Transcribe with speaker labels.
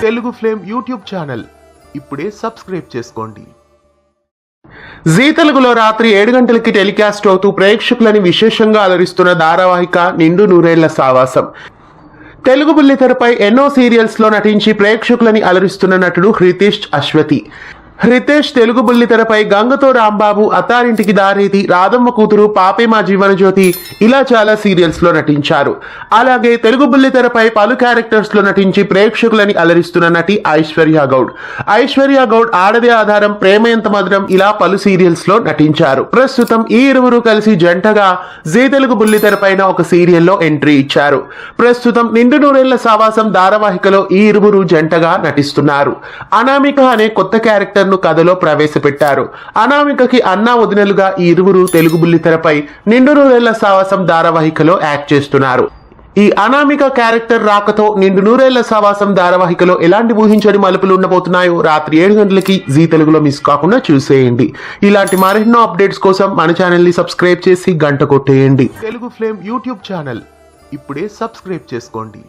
Speaker 1: Telugu flame YouTube channel ఇప్పుడే subscribe చేసుకోండి. G తెలుగులో రాత్రి 7 గంటలకి టెలికాస్ట్ అవుతూ ప్రేక్షకులని విశేషంగా అలరిస్తున్న ధారావాహిక నిండు నూరేళ్ల సావాసం. తెలుగు బుల్లితెరపై ఎన్నో సీరియల్స్ లో నటించి ప్రేక్షకులని అలరిస్తున్న నటుడు హితేష్ అశ్వతి. హితేష్ తెలుగు బుల్లితెరపై గంగతో రాంబాబు, అత్తారింటికి దారేది, రాధమ్మ కూతురు, పాపే మా జీవనజ్యోతి ఇలా చాలా సీరియల్స్ లో నటించారు. అలాగే తెలుగు బుల్లితెరపై పలు క్యారెక్టర్స్ లో నటించి ప్రేక్షకులని అలరిస్తున్న నటి ఐశ్వర్య గౌడ్. ఐశ్వర్య గౌడ్ ఆడదే ఆధారం, ప్రేమ ఎంత మధురం ఇలా పలు సీరియల్స్ లో నటించారు. ప్రస్తుతం ఈ ఇరువురు కలిసి జంటగా జీ తెలుగు బుల్లితెరపైన ఒక సీరియల్లో ఎంట్రీ ఇచ్చారు. ప్రస్తుతం నిండు నూరేళ్ల సావాసం ధారావాహికలో ఈ ఇరువురు జంటగా నటిస్తున్నారు. అనామిక అనే కొత్త క్యారెక్టర్ కథలో ప్రవేశపెట్టారు. అనామికకి అన్నా వదినలుగా ఈ ఇరువురు తెలుగు బుల్లితెరపై నిండు నూరేళ్ల సావాసం ధారావాహికలో యాక్ట్ చేస్తున్నారు. ఈ అనామిక క్యారెక్టర్ రాకతో నిండు నూరేళ్ల సావాసం ధారావాహికలో ఎలాంటి ఊహించని మలుపులు ఉండబోతున్నాయో రాత్రి 7 గంటలకి జీ తెలుగులో మిస్ కాకుండా చూసేయండి. ఇలాంటి మరెన్నో అప్డేట్స్ కోసం మన ఛానల్ ని సబ్స్క్రైబ్ చేసి గంట కొట్టేయండి. తెలుగు ఫ్లేమ్ యూట్యూబ్ ఛానల్ ఇప్పుడే సబ్స్క్రైబ్ చేసుకోండి.